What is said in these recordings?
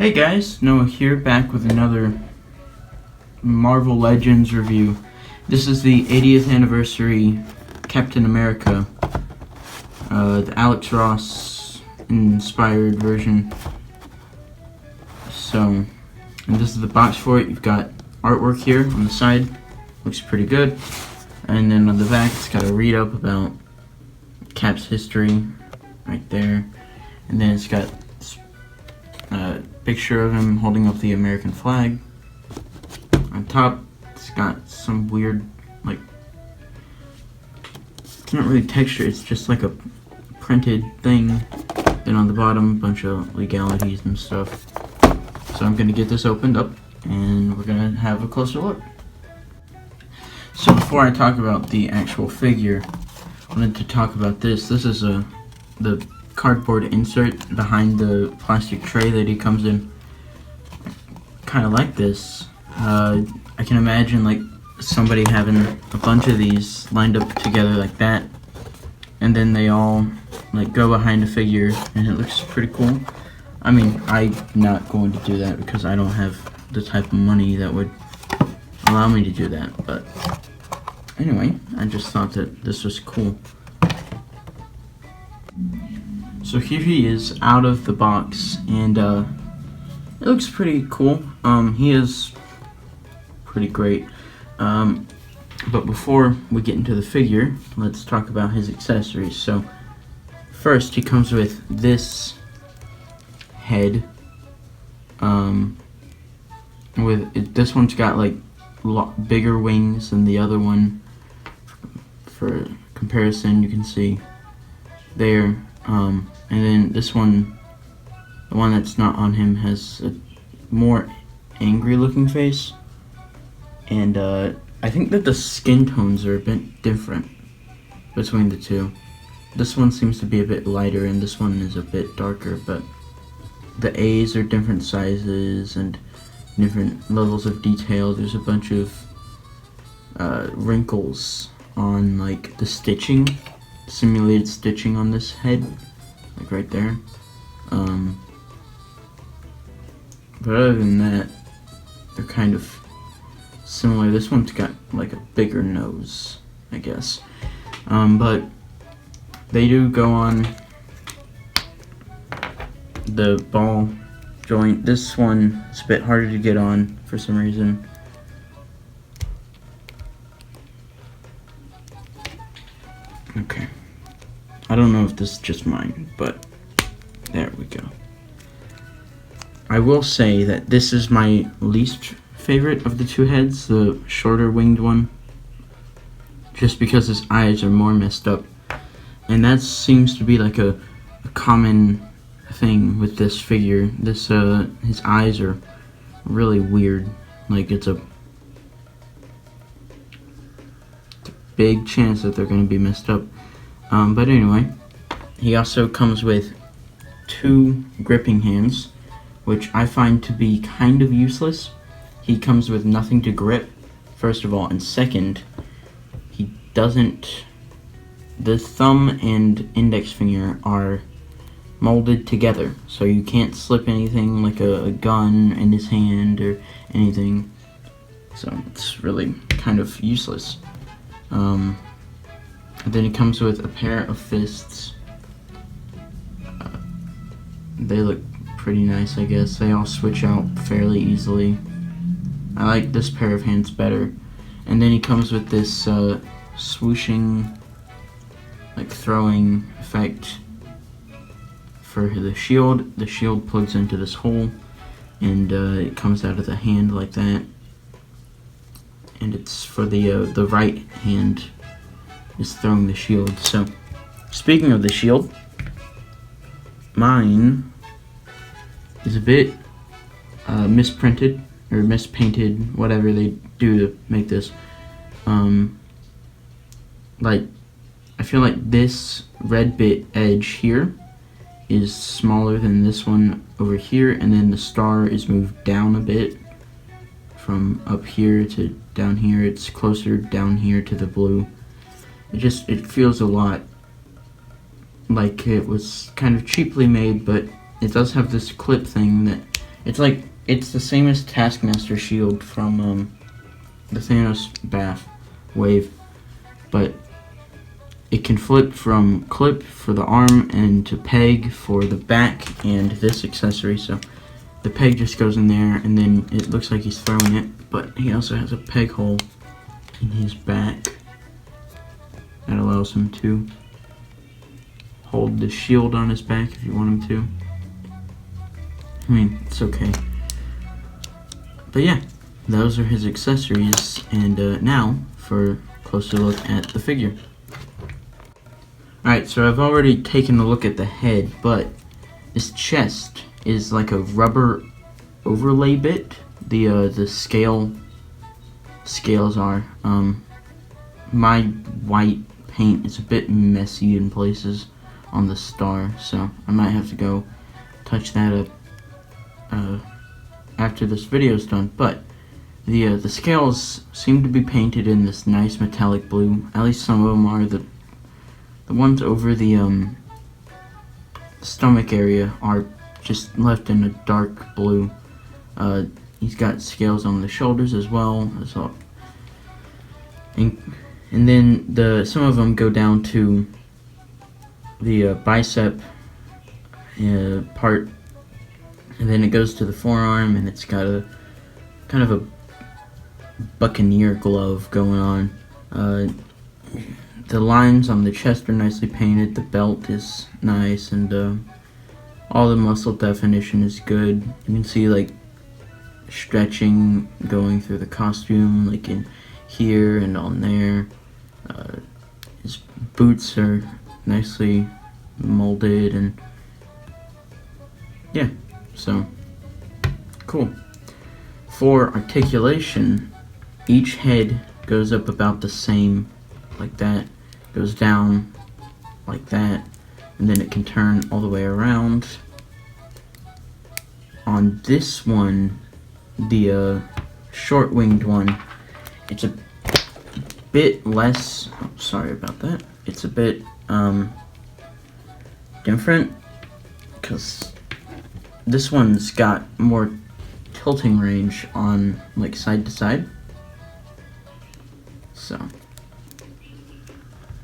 Hey guys, Noah here, back with another Marvel Legends review. This is the 80th anniversary Captain America, the Alex Ross inspired version. And this is the box for it. You've got artwork here on the side, looks pretty good. And then on the back, it's got a read up about Cap's history right there. And then it's got a picture of him holding up the American flag. On top, it's got some weird, it's not really texture, it's just like a printed thing. Then on the bottom, a bunch of legalities and stuff. So I'm gonna get this opened up and we're gonna have a closer look. So before I talk about the actual figure, I wanted to talk about this. This is the cardboard insert behind the plastic tray that he comes in. Kind of like this. I can imagine somebody having a bunch of these lined up together like that, and then they all go behind a figure, and it looks pretty cool. I mean, I'm not going to do that because I don't have the type of money that would allow me to do that, but anyway, I just thought that this was cool. So here he is out of the box, and it looks pretty cool. He is pretty great. But before we get into the figure, let's talk about his accessories. So first, he comes with this head. This one's got bigger wings than the other one. For comparison, you can see there. And then this one, the one that's not on him, has a more angry looking face. And I think that the skin tones are a bit different between the two. This one seems to be a bit lighter and this one is a bit darker, but the A's are different sizes and different levels of detail. There's a bunch of wrinkles on the stitching, simulated stitching on this head, right there. But other than that, they're kind of similar. This one's got a bigger nose, I guess. But they do go on the ball joint. This one is a bit harder to get on for some reason. Okay. I don't know if this is just mine, but there we go. I will say that this is my least favorite of the two heads, the shorter winged one, just because his eyes are more messed up. And that seems to be a common thing with this figure. His eyes are really weird. It's a big chance that they're going to be messed up. But anyway, he also comes with two gripping hands, which I find to be kind of useless. He comes with nothing to grip, first of all, and second, he doesn't. The thumb and index finger are molded together, so you can't slip anything like a gun in his hand or anything. So it's really kind of useless. And then it comes with a pair of fists. They look pretty nice, I guess. They all switch out fairly easily. I like this pair of hands better. And then he comes with this swooshing, throwing effect for the shield. The shield plugs into this hole, and it comes out of the hand like that. And it's for the right hand is throwing the shield. So, speaking of the shield, mine is a bit misprinted or mispainted, whatever they do to make this. I feel like this red bit edge here is smaller than this one over here, and then the star is moved down a bit from up here to down here. It's closer down here to the blue. It feels a lot like it was kind of cheaply made, but it does have this clip thing that It's the same as Taskmaster shield from the Thanos Bath wave, but it can flip from clip for the arm and to peg for the back and this accessory. So the peg just goes in there, and then it looks like he's throwing it, but he also has a peg hole in his back that allows him to hold the shield on his back if you want him to. I mean, it's okay. But yeah, those are his accessories, and now for a closer look at the figure. Alright, so I've already taken a look at the head, but this chest is like a rubber overlay bit. The scales are. My white paint is a bit messy in places on the star, so I might have to go touch that up after this video is done. But the scales seem to be painted in this nice metallic blue. At least some of them are. The ones over the stomach area are just left in a dark blue. He's got scales on the shoulders as well. And then some of them go down to the bicep part, and then it goes to the forearm, and it's got a kind of a buccaneer glove going on. The lines on the chest are nicely painted, the belt is nice, and all the muscle definition is good. You can see like stretching going through the costume, like in here and on there. His boots are nicely molded, and yeah, so cool. For articulation, each head goes up about the same, like that, goes down like that, and then it can turn all the way around. On this one, the short-winged one, it's a bit less, oh, sorry about that, it's a bit different, because this one's got more tilting range on like side to side, so,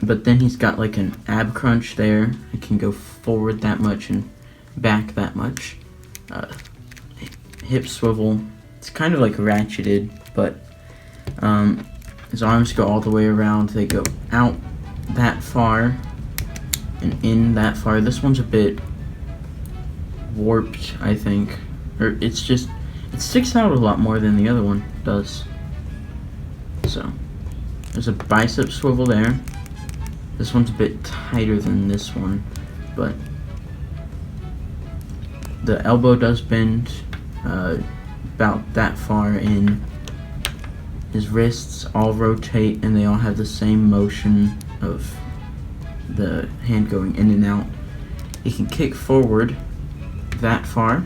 but then he's got like an ab crunch there. It can go forward that much and back that much. Hip swivel, it's kind of like ratcheted, but his arms go all the way around. They go out that far and in that far. This one's a bit warped, I think, or it sticks out a lot more than the other one does. So there's a bicep swivel there. This one's a bit tighter than this one, but the elbow does bend about that far in. His wrists all rotate, and they all have the same motion of the hand going in and out. He can kick forward that far,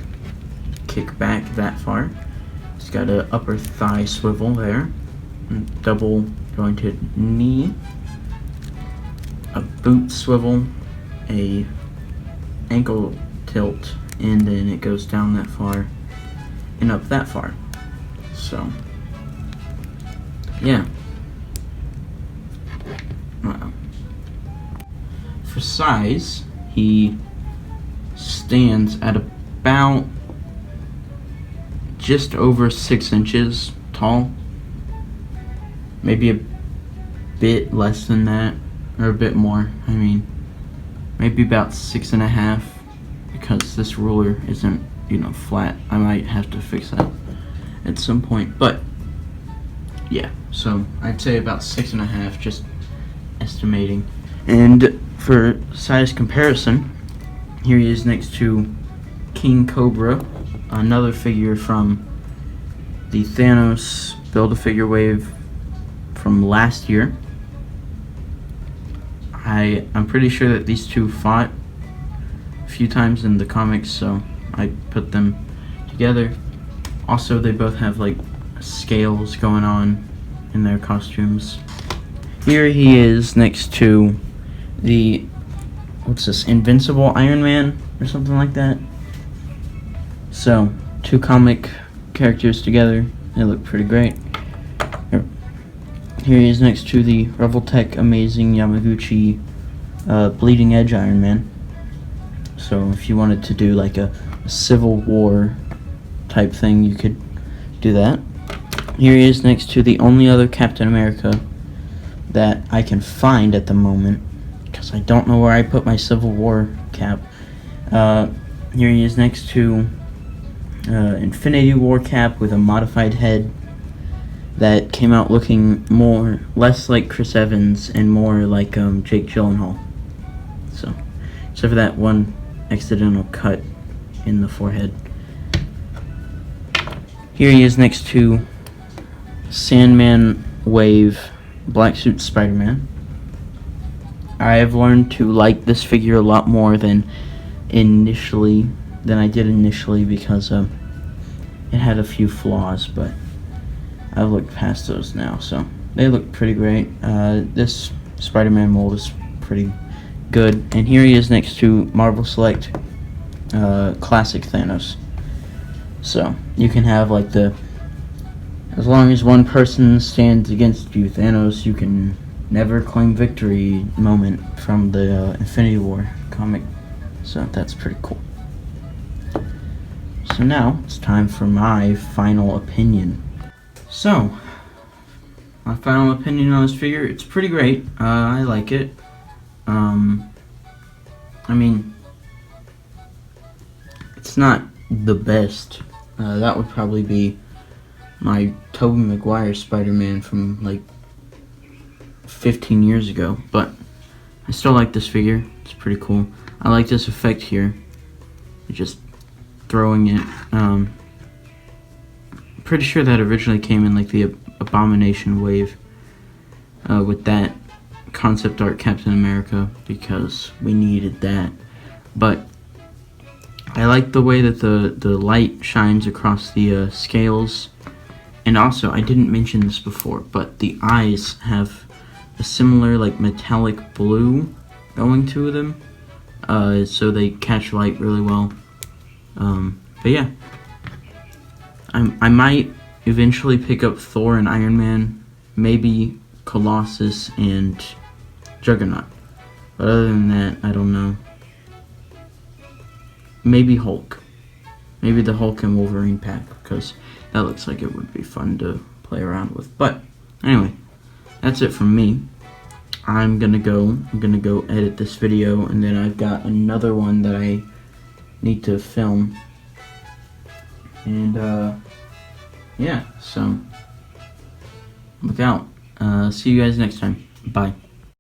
kick back that far. He's got an upper thigh swivel there, and double jointed knee, a boot swivel, a ankle tilt, and then it goes down that far and up that far. So yeah. For size, he stands at about just over 6 inches tall. Maybe a bit less than that, or a bit more. I mean, maybe about 6.5, because this ruler isn't, flat. I might have to fix that at some point, but yeah, so I'd say about 6.5, just estimating. And for size comparison, here he is next to King Cobra, another figure from the Thanos Build-A-Figure wave from last year. I'm pretty sure that these two fought a few times in the comics, so I put them together. Also, they both have like scales going on in their costumes. Here he is next to the, what's this, Invincible Iron Man or something like that. So two comic characters together. They look pretty great. Here he is next to the Revoltech Amazing Yamaguchi Bleeding Edge Iron Man. So if you wanted to do like a Civil War type thing, you could do that. Here he is next to the only other Captain America that I can find at the moment, because I don't know where I put my Civil War cap. Here he is next to Infinity War cap with a modified head that came out looking less like Chris Evans and more like Jake Gyllenhaal. So, except for that one accidental cut in the forehead. Here he is next to Sandman Wave Black Suit Spider-Man. I have learned to like this figure a lot more than I did initially because it had a few flaws, but I've looked past those now, so they look pretty great. This Spider-Man mold is pretty good. And here he is next to Marvel Select Classic Thanos. So you can have like as long as one person stands against you, Thanos, you can never claim victory moment from the Infinity War comic. So that's pretty cool. So now it's time for my final opinion. So, my final opinion on this figure, it's pretty great. I like it. I mean, it's not the best. That would probably be my Tobey Maguire Spider-Man from like 15 years ago, but I still like this figure. It's pretty cool. I like this effect here, just throwing it. Pretty sure that originally came in like the Abomination wave with that concept art Captain America, because we needed that. But I like the way that the light shines across the scales. And also, I didn't mention this before, but the eyes have a similar like metallic blue going to them, so they catch light really well. But yeah, I might eventually pick up Thor and Iron Man, maybe Colossus and Juggernaut. But other than that, I don't know. Maybe Hulk. Maybe the Hulk and Wolverine pack, because that looks like it would be fun to play around with. But anyway, that's it from me. I'm gonna go edit this video, and then I've got another one that I need to film. And yeah, so look out. See you guys next time. Bye.